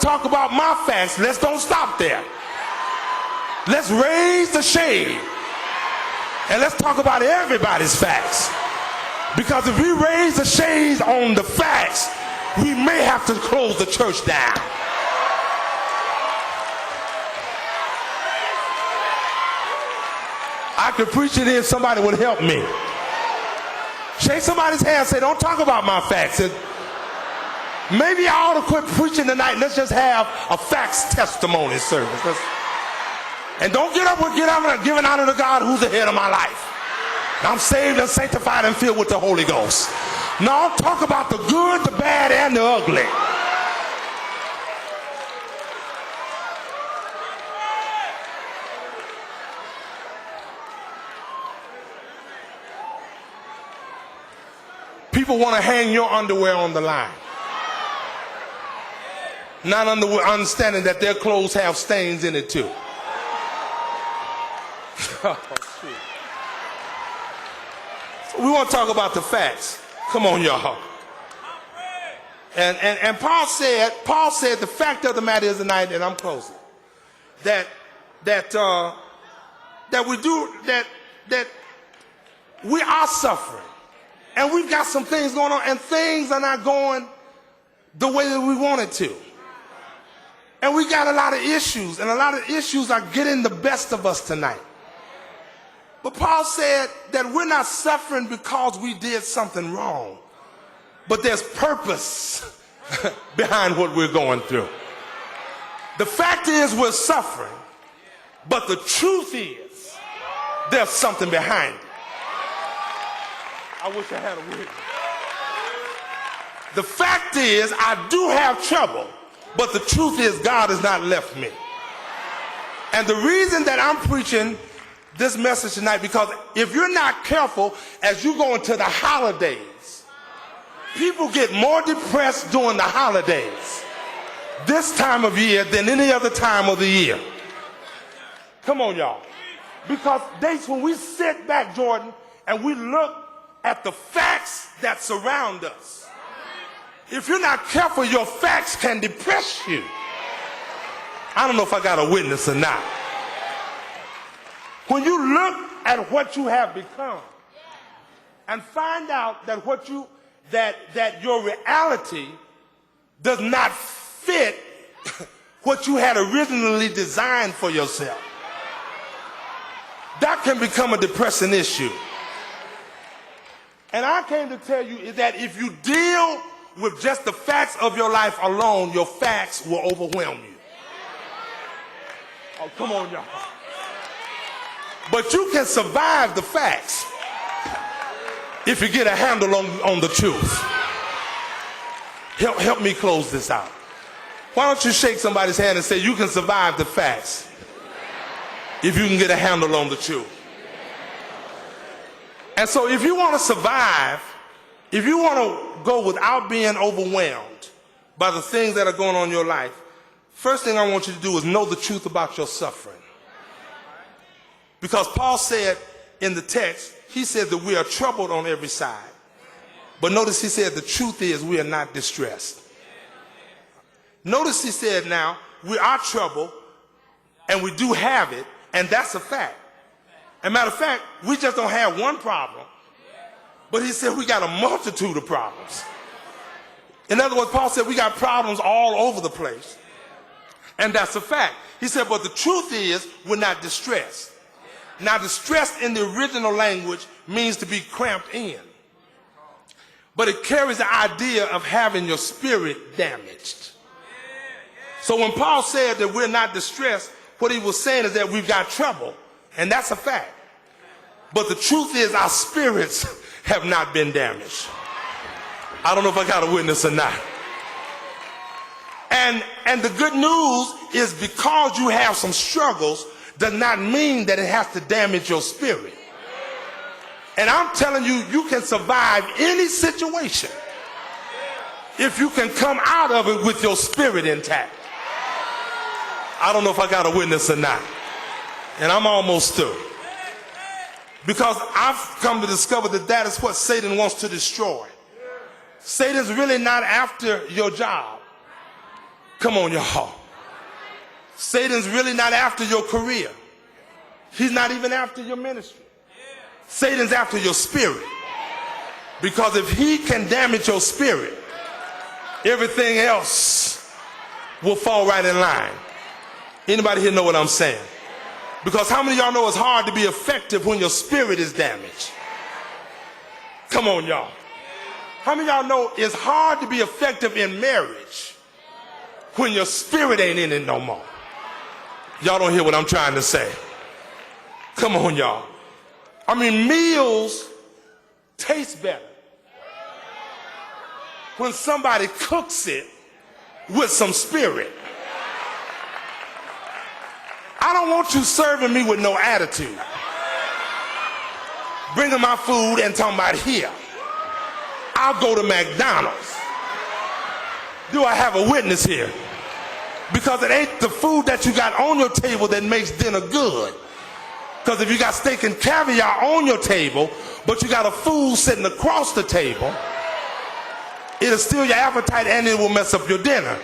talk about my facts, let's don't stop there. Let's raise the shade. And let's talk about everybody's facts. Because if we raise the shades on the facts, we may have to close the church down. I could preach it if somebody would help me. Shake somebody's hand and say, don't talk about my facts. Maybe I ought to quit preaching tonight. Let's just have a facts testimony service. And don't get up giving honor to God who's the head of my life. I'm saved and sanctified and filled with the Holy Ghost. No, talk about the good, the bad, and the ugly. People want to hang your underwear on the line. Not understanding that their clothes have stains in it too. Oh, shit. So we want to talk about the facts. Come on, y'all. And Paul said the fact of the matter is tonight, and I'm closing, that we are suffering. And we've got some things going on, and things are not going the way that we want it to. And we got a lot of issues, and a lot of issues are getting the best of us tonight. But Paul said that we're not suffering because we did something wrong, but there's purpose behind what we're going through. The fact is we're suffering, but the truth is there's something behind it. I wish I had a witness. The fact is I do have trouble, but the truth is God has not left me. And the reason that I'm preaching this message tonight, because if you're not careful as you go into the holidays, people get more depressed during the holidays this time of year than any other time of the year. Come on, y'all. Because dates when we sit back, Jordan, and we look at the facts that surround us. If you're not careful, your facts can depress you. I don't know if I got a witness or not. When you look at what you have become and find out that that your reality does not fit what you had originally designed for yourself, that can become a depressing issue. And I came to tell you that if you deal with just the facts of your life alone, your facts will overwhelm you. Oh, come on, y'all. But you can survive the facts if you get a handle on the truth. Help me close this out. Why don't you shake somebody's hand and say, you can survive the facts if you can get a handle on the truth. And so if you want to survive, if you want to go without being overwhelmed by the things that are going on in your life, first thing I want you to do is know the truth about your suffering. Because Paul said in the text, he said that we are troubled on every side. But notice he said the truth is we are not distressed. Notice he said now, we are troubled and we do have it, and that's a fact. As a matter of fact, we just don't have one problem, but he said we got a multitude of problems. In other words, Paul said we got problems all over the place, and that's a fact. He said, but the truth is we're not distressed. Now, distressed in the original language means to be cramped in, but it carries the idea of having your spirit damaged. So when Paul said that we're not distressed, what he was saying is that we've got trouble. And that's a fact. But the truth is our spirits have not been damaged. I don't know if I got a witness or not. And the good news is because you have some struggles does not mean that it has to damage your spirit. And I'm telling you, you can survive any situation if you can come out of it with your spirit intact. I don't know if I got a witness or not. And I'm almost through. Because I've come to discover that that is what Satan wants to destroy. Satan's really not after your job. Come on, y'all. Satan's really not after your career. He's not even after your ministry. Satan's after your spirit. Because if he can damage your spirit, everything else will fall right in line. Anybody here know what I'm saying? Because how many of y'all know it's hard to be effective when your spirit is damaged? Come on, y'all. How many of y'all know it's hard to be effective in marriage when your spirit ain't in it no more? Y'all don't hear what I'm trying to say. Come on, y'all. I mean, meals taste better when somebody cooks it with some spirit. I don't want you serving me with no attitude. Bringing my food and talking about here. I'll go to McDonald's. Do I have a witness here? Because it ain't the food that you got on your table that makes dinner good. Because if you got steak and caviar on your table, but you got a food sitting across the table, it'll steal your appetite and it will mess up your dinner.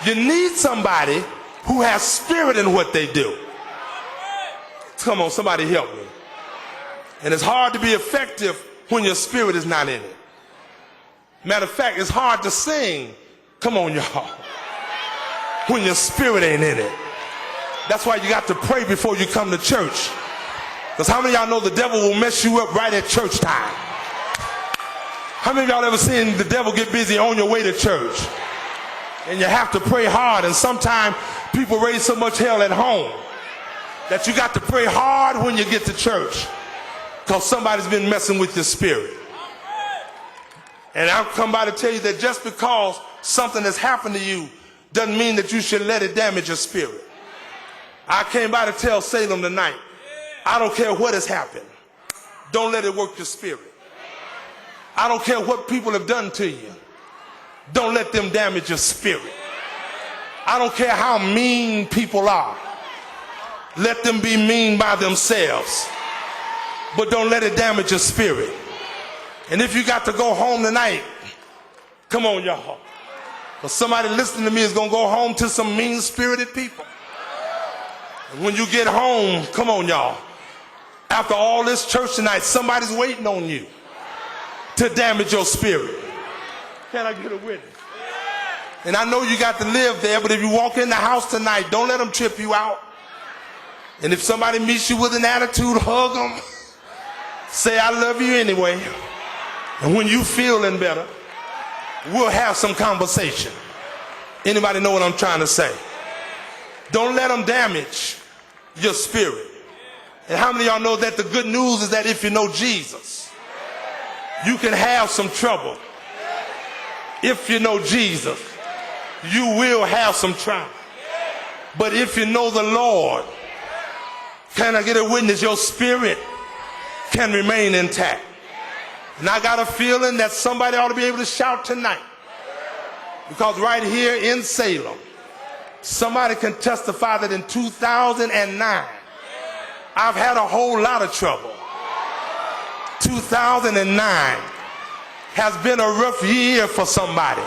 You need somebody who has spirit in what they do. Come on, somebody help me. And it's hard to be effective when your spirit is not in it. Matter of fact, it's hard to sing, come on y'all, when your spirit ain't in it. That's why you got to pray before you come to church. Because how many of y'all know the devil will mess you up right at church time? How many of y'all ever seen the devil get busy on your way to church? And you have to pray hard, and sometimes people raise so much hell at home that you got to pray hard when you get to church because somebody's been messing with your spirit. And I've come by to tell you that just because something has happened to you doesn't mean that you should let it damage your spirit. I came by to tell Salem tonight, I don't care what has happened. Don't let it work your spirit. I don't care what people have done to you. Don't let them damage your spirit. I don't care how mean people are. Let them be mean by themselves. But don't let it damage your spirit. And if you got to go home tonight, come on, y'all. But somebody listening to me is going to go home to some mean-spirited people. And when you get home, come on, y'all. After all this church tonight, somebody's waiting on you to damage your spirit. Can I get a witness? And I know you got to live there, but if you walk in the house tonight, don't let them trip you out. And if somebody meets you with an attitude, hug them. Say, I love you anyway. And when you feeling better, we'll have some conversation. Anybody know what I'm trying to say? Don't let them damage your spirit. And how many of y'all know that the good news is that if you know Jesus, you can have some trouble. If you know Jesus, you will have some trial. But if you know the Lord, can I get a witness? Your spirit can remain intact. And I got a feeling that somebody ought to be able to shout tonight. Because right here in Salem, somebody can testify that in 2009, I've had a whole lot of trouble. 2009 has been a rough year for somebody.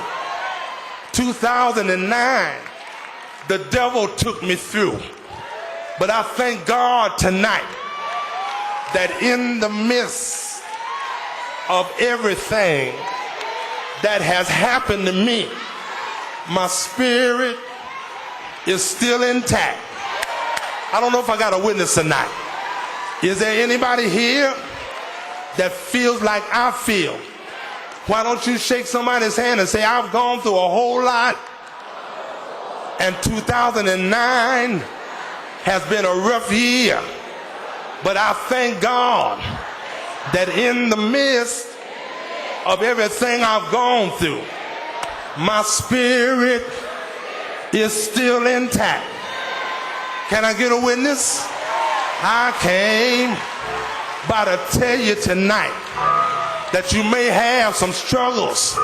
2009, the devil took me through. But I thank God tonight that in the midst of everything that has happened to me, my spirit is still intact. I don't know if I got a witness tonight. Is there anybody here that feels like I feel? Why don't you shake somebody's hand and say, I've gone through a whole lot, and 2009 has been a rough year, but I thank God that in the midst of everything I've gone through, my spirit is still intact. Can I get a witness? I came by to tell you tonight that you may have some struggles,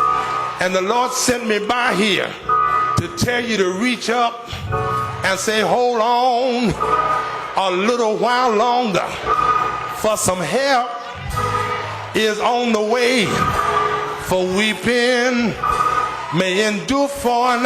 and the Lord sent me by here to tell you to reach up and say, hold on a little while longer, for some help is on the way. For weeping may endure for a night.